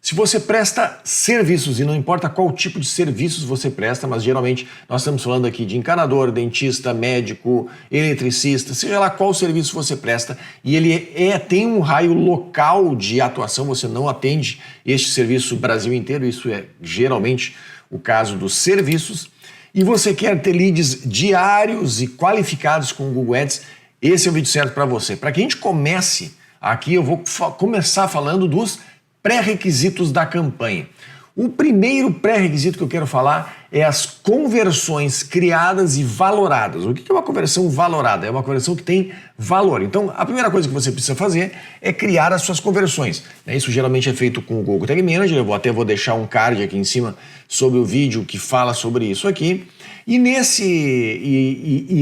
Se você presta serviços, e não importa qual tipo de serviços você presta, mas geralmente nós estamos falando aqui de encanador, dentista, médico, eletricista, seja lá qual serviço você presta, e ele tem um raio local de atuação, você não atende este serviço Brasil inteiro, isso é geralmente o caso dos serviços, e você quer ter leads diários e qualificados com o Google Ads, esse é o vídeo certo para você. Para que a gente comece aqui, eu vou começar falando dos pré-requisitos da campanha. O primeiro pré-requisito que eu quero falar é as conversões criadas e valoradas. O que é uma conversão valorada? É uma conversão que tem valor. Então, a primeira coisa que você precisa fazer é criar as suas conversões. Isso geralmente é feito com o Google Tag Manager. Eu até vou deixar um card aqui em cima sobre o vídeo que fala sobre isso aqui. E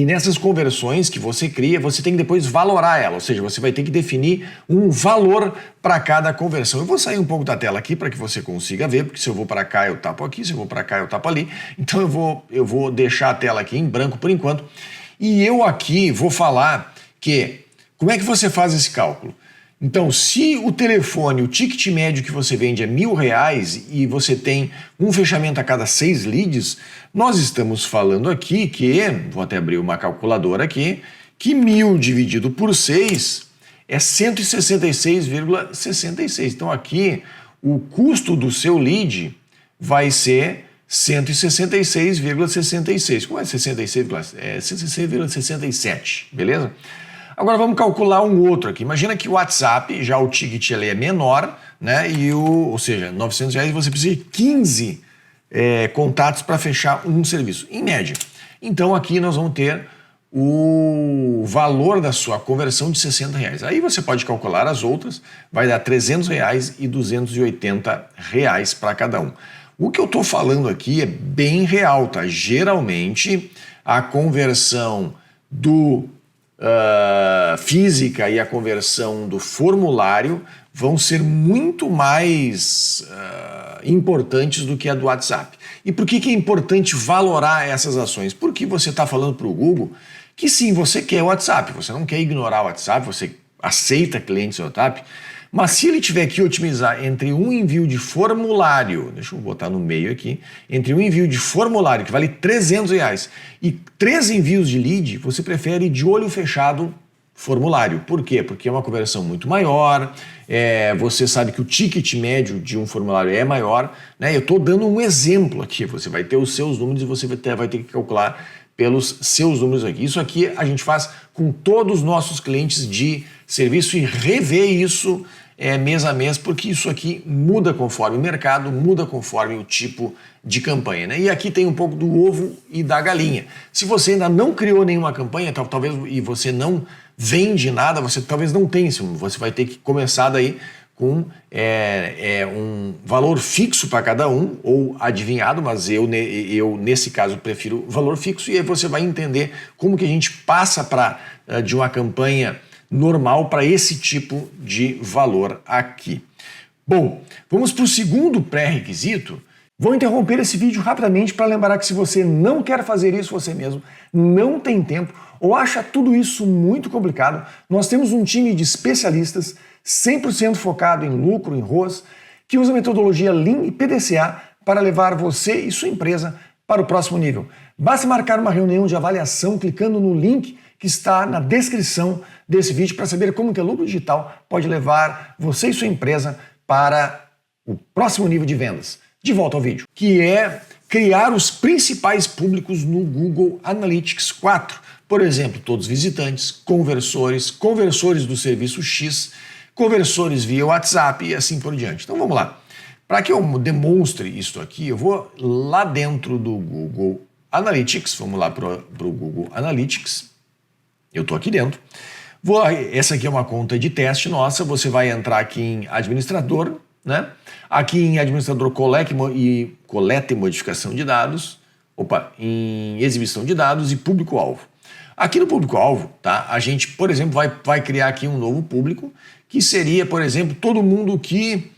nessas conversões que você cria, você tem que depois valorar ela, ou seja, você vai ter que definir um valor para cada conversão. Eu vou sair um pouco da tela aqui para que você consiga ver, porque se eu vou para cá eu tapo aqui, se eu vou para cá eu tapo ali. Então eu vou deixar a tela aqui em branco por enquanto. E eu aqui vou falar como é que você faz esse cálculo. Então, se o telefone, o ticket médio que você vende é R$1.000 e você tem um fechamento a cada 6 leads, nós estamos falando aqui vou até abrir uma calculadora aqui, que 1.000 dividido por 6 é 166,66. Então aqui o custo do seu lead vai ser 166,66. Como é 66? É 166,67, beleza? Agora vamos calcular um outro aqui. Imagina que o WhatsApp, já o ticket ele é menor, né? Ou seja, R$900 você precisa de 15 contatos para fechar um serviço, em média. Então aqui nós vamos ter o valor da sua conversão de R$60. Aí você pode calcular as outras, vai dar R$300 e R$280 para cada um. O que eu estou falando aqui é bem real, tá? Geralmente a conversão do física e a conversão do formulário vão ser muito mais importantes do que a do WhatsApp. E por que é importante valorar essas ações? Porque você está falando para o Google que sim, você quer o WhatsApp, você não quer ignorar o WhatsApp, você aceita clientes no WhatsApp, mas se ele tiver que otimizar entre um envio de formulário, deixa eu botar no meio aqui, entre um envio de formulário que vale R$300 e 3 envios de lead, você prefere de olho fechado formulário. Por quê? Porque é uma conversão muito maior, você sabe que o ticket médio de um formulário é maior, né? Eu estou dando um exemplo aqui, você vai ter os seus números e você vai ter que calcular pelos seus números aqui. Isso aqui a gente faz com todos os nossos clientes de serviço e rever isso mês a mês, porque isso aqui muda conforme o mercado, muda conforme o tipo de campanha, né? E aqui tem um pouco do ovo e da galinha. Se você ainda não criou nenhuma campanha, talvez, e você não vende nada, você talvez não tenha, você vai ter que começar daí com um valor fixo para cada um, ou adivinhado, mas eu nesse caso prefiro valor fixo, e aí você vai entender como que a gente passa de uma campanha normal para esse tipo de valor aqui. Bom, vamos para o segundo pré-requisito. Vou interromper esse vídeo rapidamente para lembrar que se você não quer fazer isso você mesmo, não tem tempo ou acha tudo isso muito complicado, nós temos um time de especialistas 100% focado em lucro, em ROAS, que usa a metodologia Lean e PDCA para levar você e sua empresa para o próximo nível. Basta marcar uma reunião de avaliação clicando no link que está na descrição desse vídeo para saber como que o lucro digital pode levar você e sua empresa para o próximo nível de vendas. De volta ao vídeo, que é criar os principais públicos no Google Analytics 4. Por exemplo, todos os visitantes, conversores do serviço X, conversores via WhatsApp e assim por diante. Então vamos lá. Para que eu demonstre isso aqui, eu vou lá dentro do Google Analytics, vamos lá para o Google Analytics. Eu estou aqui dentro. Essa aqui é uma conta de teste nossa, você vai entrar aqui em administrador, né? Aqui em administrador coleta e modificação de dados, em exibição de dados e público-alvo. Aqui no público-alvo, tá? A gente, por exemplo, vai criar aqui um novo público, que seria, por exemplo, todo mundo que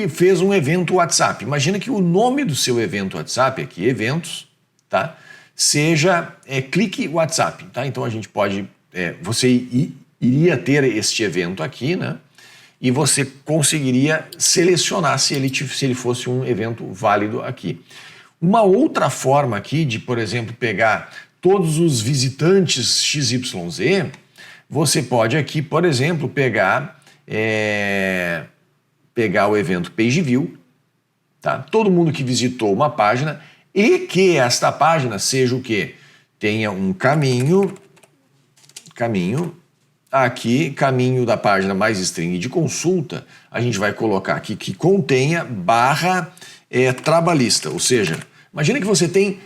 fez um evento WhatsApp. Imagina que o nome do seu evento WhatsApp, aqui, eventos, tá? Seja clique WhatsApp, tá? Então a gente pode, você iria ter este evento aqui, né? e você conseguiria selecionar se ele fosse um evento válido aqui. Uma outra forma aqui de, por exemplo, pegar todos os visitantes XYZ, você pode aqui, por exemplo, pegar o evento Page View, tá? Todo mundo que visitou uma página e que esta página seja o quê? Tenha um caminho aqui, caminho da página mais string de consulta, a gente vai colocar aqui que contenha barra trabalhista, ou seja, imagina que você tem,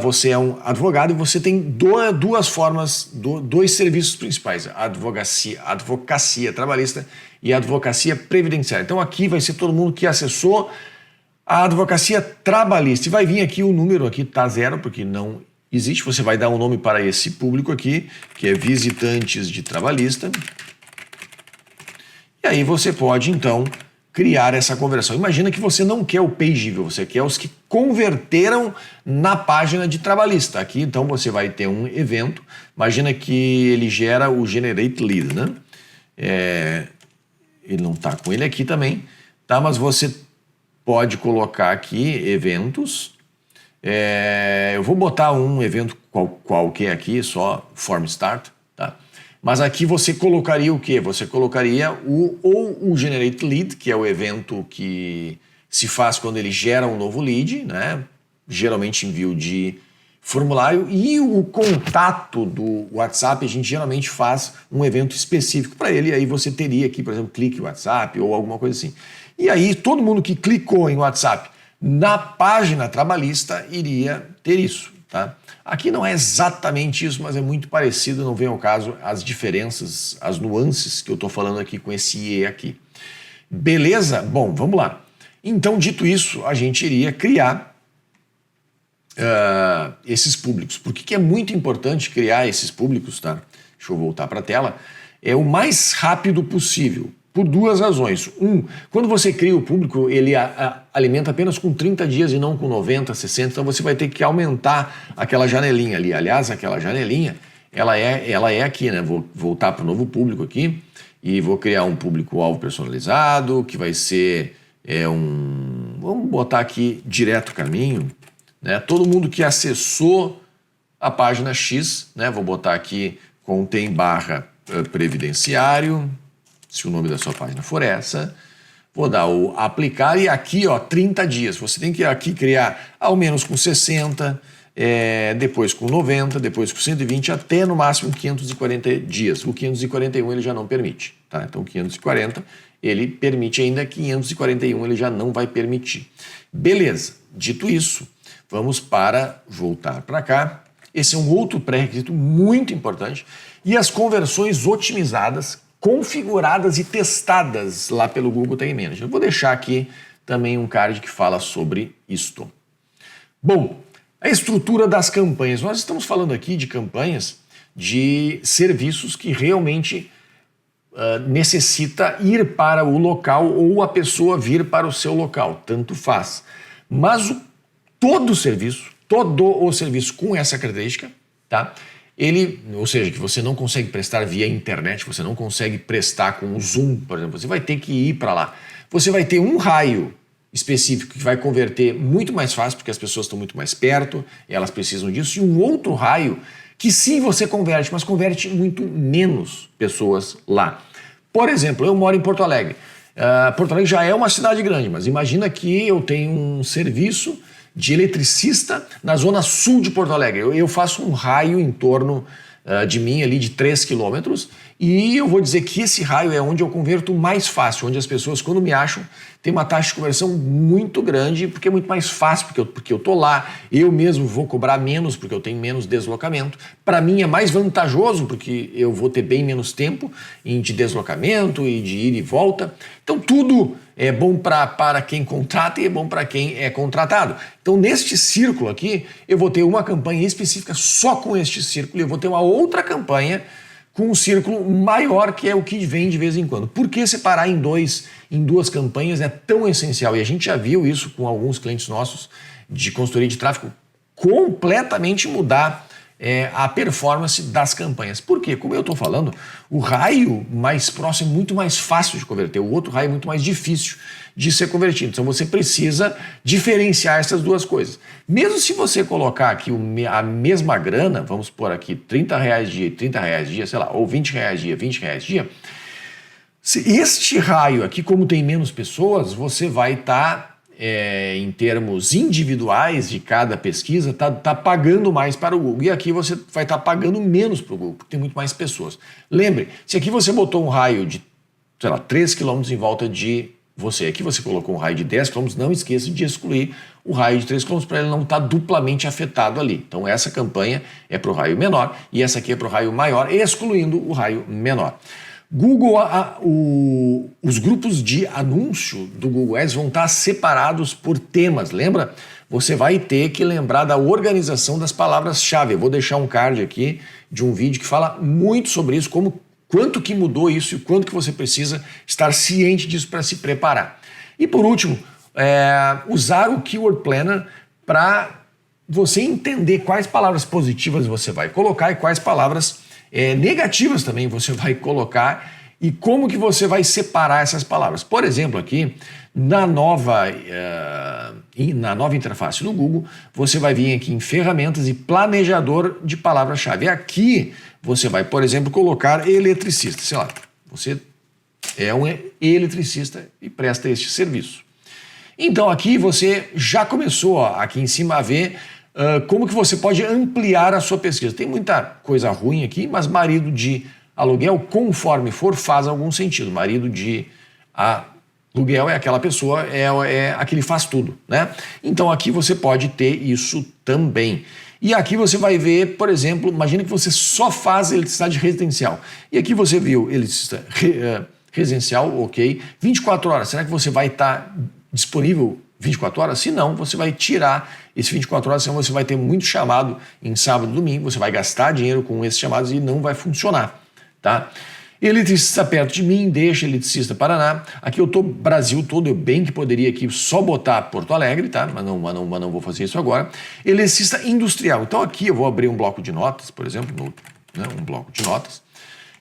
você é um advogado e você tem duas formas, dois serviços principais, a advocacia trabalhista e a advocacia previdenciária. Então aqui vai ser todo mundo que acessou a advocacia trabalhista e vai vir aqui o número, aqui tá 0 porque não existe, você vai dar um nome para esse público aqui, que é visitantes de trabalhista. E aí você pode, então, criar essa conversão. Imagina que você não quer o page view, você quer os que converteram na página de trabalhista. Aqui, então, você vai ter um evento. Imagina que ele gera o Generate Lead, né? Ele não está com ele aqui também, tá? Mas você pode colocar aqui eventos. Eu vou botar um evento qualquer aqui, só Form Start, tá? Mas aqui você colocaria o quê? Você colocaria o Generate Lead, que é o evento que se faz quando ele gera um novo lead, né? Geralmente envio de formulário, e o contato do WhatsApp, a gente geralmente faz um evento específico para ele, e aí você teria aqui, por exemplo, clique WhatsApp ou alguma coisa assim. E aí todo mundo que clicou em WhatsApp na página trabalhista iria ter isso, tá? Aqui não é exatamente isso, mas é muito parecido, não vem ao caso as diferenças, as nuances que eu estou falando aqui com esse IE aqui. Beleza? Bom, vamos lá. Então, dito isso, a gente iria criar esses públicos. Por que é muito importante criar esses públicos, tá? Deixa eu voltar para a tela. É o mais rápido possível. Por duas razões. Quando você cria o público, ele alimenta apenas com 30 dias e não com 90, 60, então você vai ter que aumentar aquela janelinha ali. Aliás, aquela janelinha, ela é aqui, né? Vou voltar para o novo público aqui e vou criar um público-alvo personalizado, que vai ser vamos botar aqui direto caminho, né? Todo mundo que acessou a página X, né? Vou botar aqui contém barra previdenciário, se o nome da sua página for essa, vou dar o aplicar e aqui, ó, 30 dias. Você tem que aqui criar ao menos com 60, depois com 90, depois com 120, até no máximo 540 dias. O 541 ele já não permite, tá? Então 540 ele permite ainda, 541 ele já não vai permitir. Beleza, dito isso, vamos voltar para cá. Esse é um outro pré-requisito muito importante. E as conversões otimizadas, configuradas e testadas lá pelo Google Tag Manager. Eu vou deixar aqui também um card que fala sobre isto. Bom, a estrutura das campanhas. Nós estamos falando aqui de campanhas de serviços que realmente necessita ir para o local ou a pessoa vir para o seu local, tanto faz. Mas todo o serviço com essa característica, tá? Ou seja, que você não consegue prestar via internet, você não consegue prestar com o Zoom, por exemplo, você vai ter que ir para lá. Você vai ter um raio específico que vai converter muito mais fácil, porque as pessoas estão muito mais perto, elas precisam disso, e um outro raio que sim você converte, mas converte muito menos pessoas lá. Por exemplo, eu moro em Porto Alegre. Porto Alegre já é uma cidade grande, mas imagina que eu tenho um serviço de eletricista na zona sul de Porto Alegre. Eu faço um raio em torno de mim ali de 3 quilômetros e eu vou dizer que esse raio é onde eu converto mais fácil, onde as pessoas, quando me acham, tem uma taxa de conversão muito grande, porque é muito mais fácil, porque eu tô lá, eu mesmo vou cobrar menos, porque eu tenho menos deslocamento. Para mim é mais vantajoso, porque eu vou ter bem menos tempo de deslocamento e de ir e volta. Então tudo é bom para quem contrata e é bom para quem é contratado. Então neste círculo aqui, eu vou ter uma campanha específica só com este círculo e eu vou ter uma outra campanha com um círculo maior, que é o que vem de vez em quando. Por que separar em duas campanhas é tão essencial? E a gente já viu isso com alguns clientes nossos de consultoria de tráfego, completamente mudar a performance das campanhas. Por quê? Como eu estou falando, o raio mais próximo é muito mais fácil de converter, o outro raio é muito mais difícil de ser convertido. Então você precisa diferenciar essas duas coisas. Mesmo se você colocar aqui a mesma grana, vamos pôr aqui R$30 dia e R$30 dia, sei lá, ou R$20 dia, R$20 dia, se este raio aqui, como tem menos pessoas, você vai estar, em termos individuais de cada pesquisa, tá pagando mais para o Google. E aqui você vai estar pagando menos para o Google, porque tem muito mais pessoas. Lembre, se aqui você botou um raio de, sei lá, 3 km em volta de você, aqui você colocou um raio de 10 km, não esqueça de excluir o raio de 3 km para ele não estar duplamente afetado ali. Então essa campanha é para o raio menor e essa aqui é para o raio maior, excluindo o raio menor. Google, os grupos de anúncio do Google Ads vão estar separados por temas, lembra? Você vai ter que lembrar da organização das palavras-chave. Eu vou deixar um card aqui de um vídeo que fala muito sobre isso, quanto que mudou isso e quanto que você precisa estar ciente disso para se preparar. E por último, usar o Keyword Planner para você entender quais palavras positivas você vai colocar e quais palavras negativas também você vai colocar e como que você vai separar essas palavras. Por exemplo, aqui na nova interface do Google, você vai vir aqui em ferramentas e planejador de palavras-chave. Aqui você vai, por exemplo, colocar eletricista. Sei lá, você é um eletricista e presta este serviço. Então aqui você já começou aqui em cima a ver como que você pode ampliar a sua pesquisa. Tem muita coisa ruim aqui, mas marido de aluguel, conforme for, faz algum sentido. Marido de aluguel é aquela pessoa, é aquele faz tudo, né? Então aqui você pode ter isso também. E aqui você vai ver, por exemplo, imagina que você só faz eletricidade residencial. E aqui você viu eletricidade residencial, ok, 24 horas. Será que você vai estar disponível 24 horas? Se não, você vai tirar esse 24 horas, senão você vai ter muito chamado em sábado e domingo, você vai gastar dinheiro com esses chamados e não vai funcionar, tá? Eletricista perto de mim, deixa eletricista Paraná. Aqui eu tô Brasil todo, eu bem que poderia aqui só botar Porto Alegre, tá? Mas não vou fazer isso agora. Eletricista industrial. Então aqui eu vou abrir um bloco de notas, por exemplo, um bloco de notas,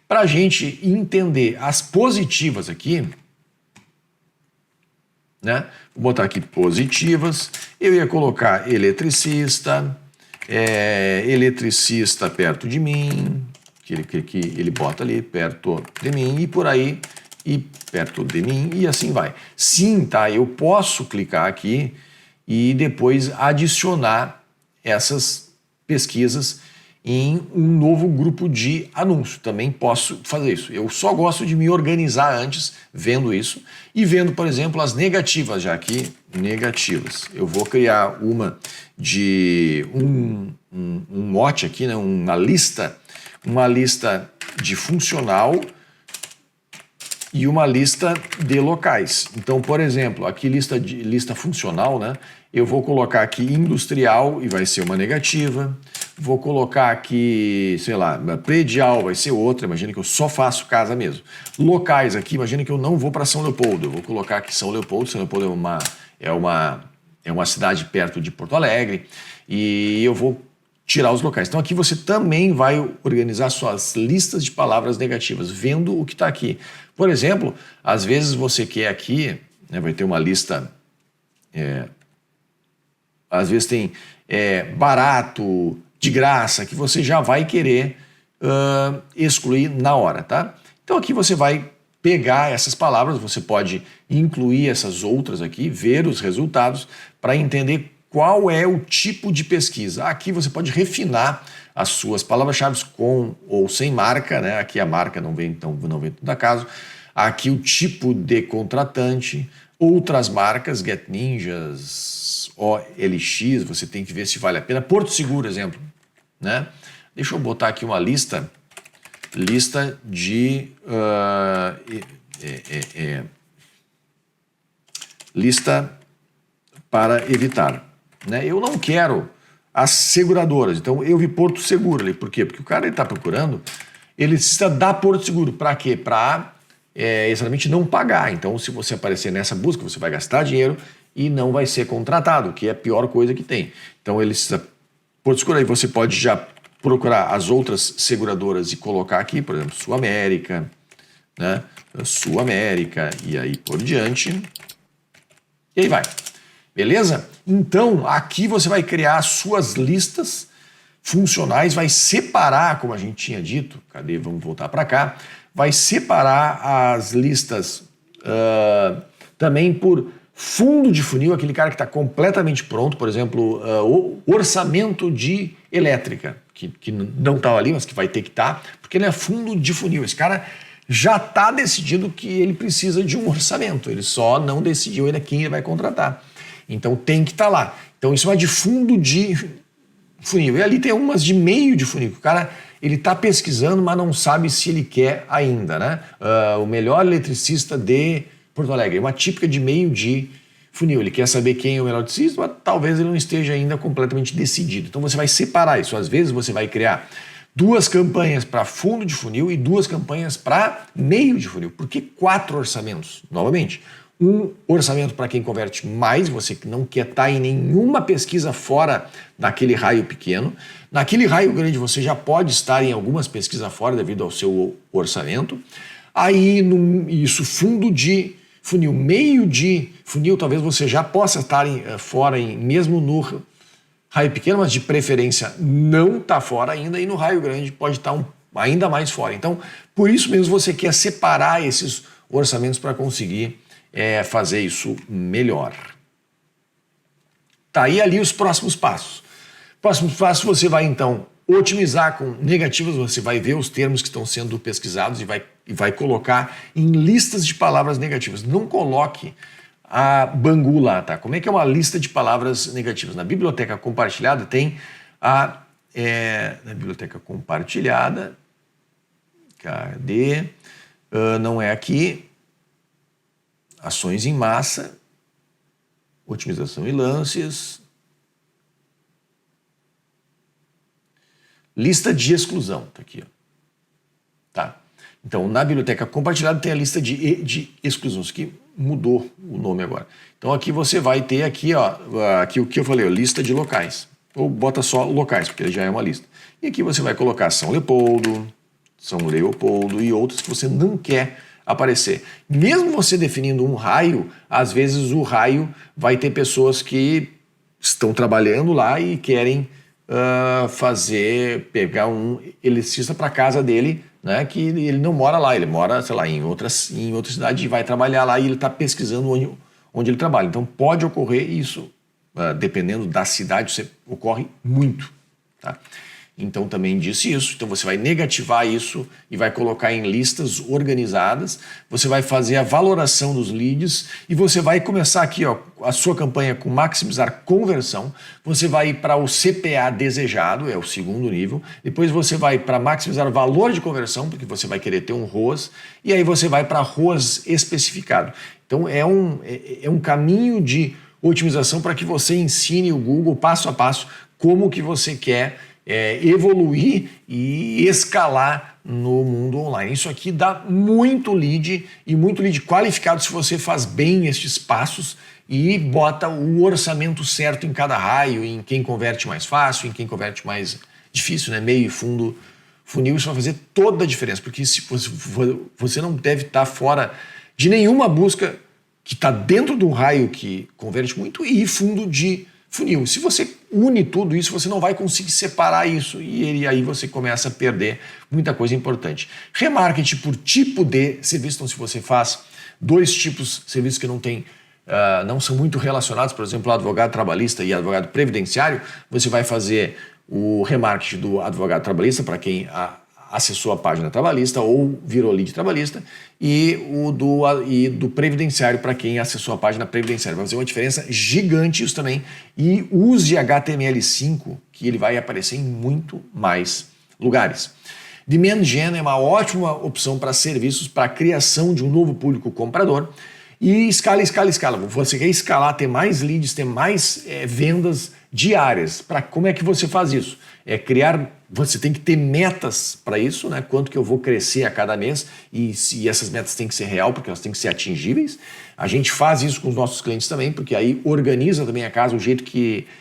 para a gente entender as positivas aqui, né? Vou botar aqui positivas, eu ia colocar eletricista, eletricista perto de mim, que ele bota ali perto de mim e por aí, e perto de mim e assim vai. Sim, tá? Eu posso clicar aqui e depois adicionar essas pesquisas em um novo grupo de anúncio. Também posso fazer isso. Eu só gosto de me organizar antes, vendo isso, e vendo, por exemplo, as negativas, já aqui, negativas. Eu vou criar uma de um mote aqui, né, uma lista de funcional e uma lista de locais. Então, por exemplo, aqui lista funcional, né? Eu vou colocar aqui industrial e vai ser uma negativa. Vou colocar aqui, sei lá, predial vai ser outra. Imagina que eu só faço casa mesmo. Locais aqui, imagina que eu não vou para São Leopoldo. Eu vou colocar aqui São Leopoldo. São Leopoldo é uma cidade perto de Porto Alegre e eu vou tirar os locais. Então aqui você também vai organizar suas listas de palavras negativas, vendo o que está aqui. Por exemplo, às vezes você quer aqui, né, vai ter uma lista, às vezes tem barato, de graça, que você já vai querer excluir na hora, tá? Então aqui você vai pegar essas palavras, você pode incluir essas outras aqui, ver os resultados para entender qual é o tipo de pesquisa. Aqui você pode refinar as suas palavras-chave com ou sem marca, né? Aqui a marca não vem tanto a caso. Aqui o tipo de contratante, outras marcas, GetNinjas, OLX, você tem que ver se vale a pena. Porto Seguro, exemplo, né? Deixa eu botar aqui uma lista de lista para evitar. Né? Eu não quero as seguradoras, então eu vi Porto Seguro ali. Por quê? Porque o cara está procurando, ele precisa dar Porto Seguro. Para quê? Para exatamente não pagar. Então, se você aparecer nessa busca, você vai gastar dinheiro e não vai ser contratado, que é a pior coisa que tem. Então, ele precisa Porto Seguro. Aí você pode já procurar as outras seguradoras e colocar aqui, por exemplo, Sul América, né? Sul América e aí por diante. E aí vai. Beleza? Então, aqui você vai criar as suas listas funcionais, vai separar, como a gente tinha dito, cadê? Vamos voltar para cá. Vai separar as listas também por fundo de funil, aquele cara que está completamente pronto, por exemplo, o orçamento de elétrica, que não estava ali, mas que vai ter que estar, porque ele é fundo de funil. Esse cara já está decidido que ele precisa de um orçamento, ele só não decidiu ainda quem ele vai contratar. Então tem que estar lá. Então isso vai de fundo de funil. E ali tem umas de meio de funil, que o cara ele está pesquisando, mas não sabe se ele quer ainda, né? O melhor eletricista de Porto Alegre, uma típica de meio de funil. Ele quer saber quem é o melhor eletricista, mas talvez ele não esteja ainda completamente decidido. Então você vai separar isso. Às vezes você vai criar 2 campanhas para fundo de funil e 2 campanhas para meio de funil. Por que 4 orçamentos? Novamente, um orçamento para quem converte mais, você que não quer estar em nenhuma pesquisa fora daquele raio pequeno. Naquele raio grande você já pode estar em algumas pesquisas fora devido ao seu orçamento. Aí, isso, fundo de funil, meio de funil, talvez você já possa estar fora, mesmo no raio pequeno, mas de preferência não está fora ainda, e no raio grande pode estar ainda mais fora. Então, por isso mesmo você quer separar esses orçamentos para conseguir fazer isso melhor. Tá, e ali os próximos passos. Próximo passo, você vai então otimizar com negativas, você vai ver os termos que estão sendo pesquisados e vai colocar em listas de palavras negativas. Não coloque a Bangu lá, tá? Como é que é uma lista de palavras negativas? Na biblioteca compartilhada tem na biblioteca compartilhada, cadê? Não é aqui. Ações em massa, otimização e lances, lista de exclusão, tá aqui, ó. Tá? Então, na biblioteca compartilhada tem a lista de exclusões, que mudou o nome agora. Então, aqui você vai ter aqui, ó, aqui o que eu falei, ó, lista de locais. Ou bota só locais, porque ele já é uma lista. E aqui você vai colocar São Leopoldo e outros que você não quer aparecer. Mesmo você definindo um raio, às vezes o raio vai ter pessoas que estão trabalhando lá e querem pegar um eletricista para casa dele, né, que ele não mora lá, ele mora, sei lá, em outra cidade e vai trabalhar lá e ele está pesquisando onde ele trabalha. Então pode ocorrer isso, dependendo da cidade, isso ocorre muito, tá? Então também disse isso, então você vai negativar isso e vai colocar em listas organizadas, você vai fazer a valoração dos leads e você vai começar aqui, ó, a sua campanha com maximizar conversão, você vai para o CPA desejado, é o segundo nível, depois você vai para maximizar o valor de conversão, porque você vai querer ter um ROAS, e aí você vai para ROAS especificado. Então é um caminho de otimização para que você ensine o Google passo a passo como que você quer evoluir e escalar no mundo online. Isso aqui dá muito lead e muito lead qualificado se você faz bem estes passos e bota o orçamento certo em cada raio, em quem converte mais fácil, em quem converte mais difícil, né? Meio e fundo funil. Isso vai fazer toda a diferença, porque se você não deve estar fora de nenhuma busca que está dentro de um raio que converte muito e fundo de funil. Se você une tudo isso, você não vai conseguir separar isso e aí você começa a perder muita coisa importante. Remarketing por tipo de serviço. Então, se você faz 2 tipos de serviços que não são muito relacionados, por exemplo, advogado trabalhista e advogado previdenciário, você vai fazer o remarketing do advogado trabalhista para quem acessou a página trabalhista ou virou lead trabalhista e do previdenciário para quem acessou a página previdenciária. Vai fazer uma diferença gigante isso também. E use HTML5, que ele vai aparecer em muito mais lugares. Demand Gen é uma ótima opção para serviços, para a criação de um novo público comprador. E escala. Você quer escalar, ter mais leads, ter mais vendas diárias. Como é que você faz isso? Criar Você tem que ter metas para isso, né? Quanto que eu vou crescer a cada mês e se essas metas têm que ser real, porque elas têm que ser atingíveis. A gente faz isso com os nossos clientes também, porque aí organiza também a casa, o jeito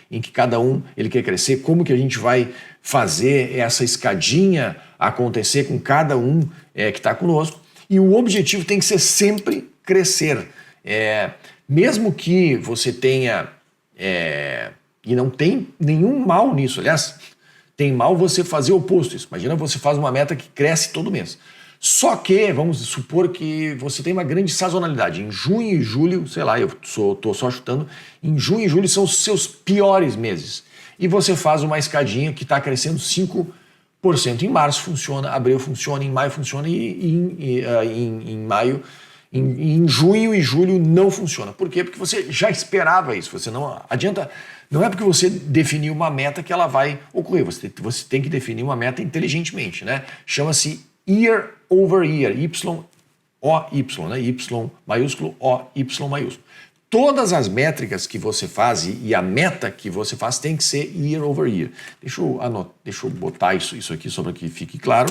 em que cada um ele quer crescer, como que a gente vai fazer essa escadinha acontecer com cada um que está conosco. E o objetivo tem que ser sempre crescer. Mesmo que você tenha, e não tem nenhum mal nisso, aliás, tem mal você fazer o oposto disso. Imagina você faz uma meta que cresce todo mês. Só que, vamos supor que você tem uma grande sazonalidade. Em junho e julho, sei lá, eu estou só chutando, em junho e julho são os seus piores meses. E você faz uma escadinha que está crescendo 5%. Em março funciona, abril funciona, em maio funciona e em maio, em junho e julho não funciona. Por quê? Porque você já esperava isso. Você não adianta. Não é porque você definiu uma meta que ela vai ocorrer. Você tem que definir uma meta inteligentemente, né? Chama-se year over year, Y-O-Y, né? Y maiúsculo, O-Y maiúsculo. Todas as métricas que você faz e a meta que você faz tem que ser year over year. Deixa eu botar isso aqui só para que fique claro.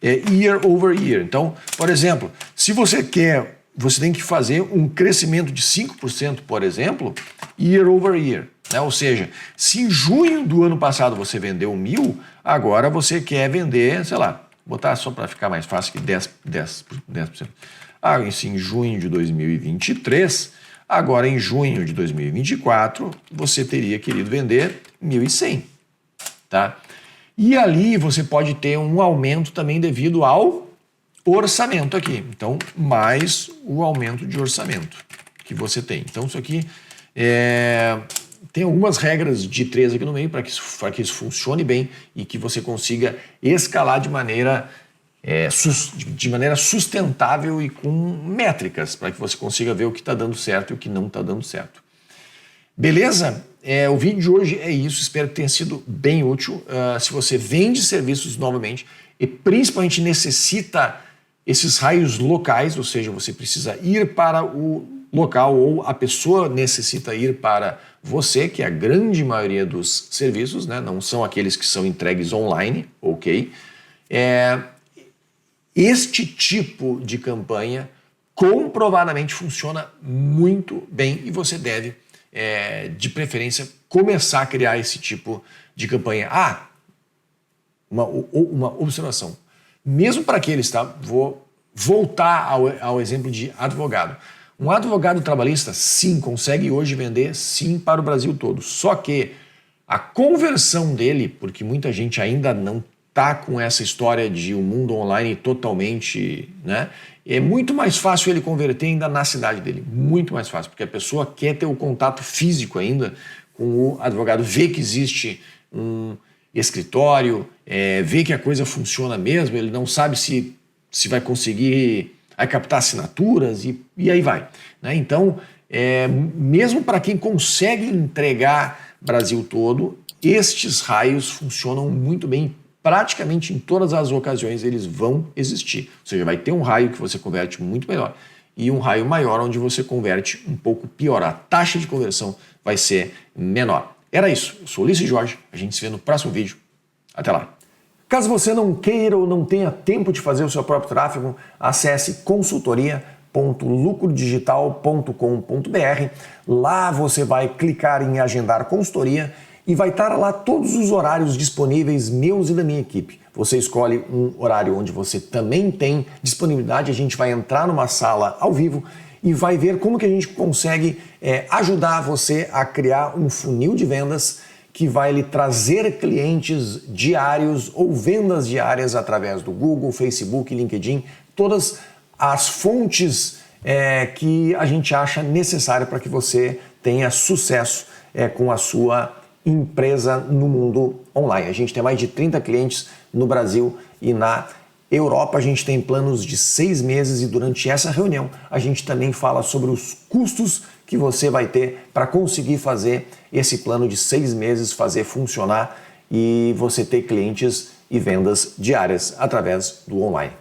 Year over year. Então, por exemplo, se você tem que fazer um crescimento de 5%, por exemplo, year over year. Né? Ou seja, se em junho do ano passado você vendeu 1.000, agora você quer vender, sei lá, botar só para ficar mais fácil que 10%. Isso em junho de 2023, agora em junho de 2024, você teria querido vender 1.100, tá? E ali você pode ter um aumento também devido ao orçamento aqui. Então, mais o aumento de orçamento que você tem. Então, isso aqui tem algumas regras de 3 aqui no meio para que isso funcione bem e que você consiga escalar de maneira sustentável e com métricas, para que você consiga ver o que está dando certo e o que não está dando certo. Beleza? O vídeo de hoje é isso, espero que tenha sido bem útil. Se você vende serviços novamente e principalmente necessita esses raios locais, ou seja, você precisa ir para o local ou a pessoa necessita ir para você, que é a grande maioria dos serviços, né? Não são aqueles que são entregues online, ok? Este tipo de campanha comprovadamente funciona muito bem e você deve, de preferência, começar a criar esse tipo de campanha. Uma observação. Mesmo para aqueles, tá? Vou voltar ao exemplo de advogado. Um advogado trabalhista, sim, consegue hoje vender, sim, para o Brasil todo. Só que a conversão dele, porque muita gente ainda não está com essa história de um mundo online totalmente, né? É muito mais fácil ele converter ainda na cidade dele. Muito mais fácil, porque a pessoa quer ter o contato físico ainda com o advogado, vê que existe um escritório, vê que a coisa funciona mesmo, ele não sabe se vai conseguir captar assinaturas e aí vai. Né? Então, mesmo para quem consegue entregar Brasil todo, estes raios funcionam muito bem. Praticamente em todas as ocasiões eles vão existir. Ou seja, vai ter um raio que você converte muito melhor e um raio maior onde você converte um pouco pior. A taxa de conversão vai ser menor. Era isso. Eu sou Ulisses Jorge. A gente se vê no próximo vídeo. Até lá. Caso você não queira ou não tenha tempo de fazer o seu próprio tráfego, acesse consultoria.lucrodigital.com.br. Lá você vai clicar em agendar consultoria e vai estar lá todos os horários disponíveis meus e da minha equipe. Você escolhe um horário onde você também tem disponibilidade, a gente vai entrar numa sala ao vivo e vai ver como que a gente consegue ajudar você a criar um funil de vendas que vai lhe trazer clientes diários ou vendas diárias através do Google, Facebook, LinkedIn, todas as fontes que a gente acha necessária para que você tenha sucesso com a sua empresa no mundo online. A gente tem mais de 30 clientes no Brasil e na Europa. A gente tem planos de 6 meses e durante essa reunião a gente também fala sobre os custos que você vai ter para conseguir fazer esse plano de 6 meses, fazer funcionar e você ter clientes e vendas diárias através do online.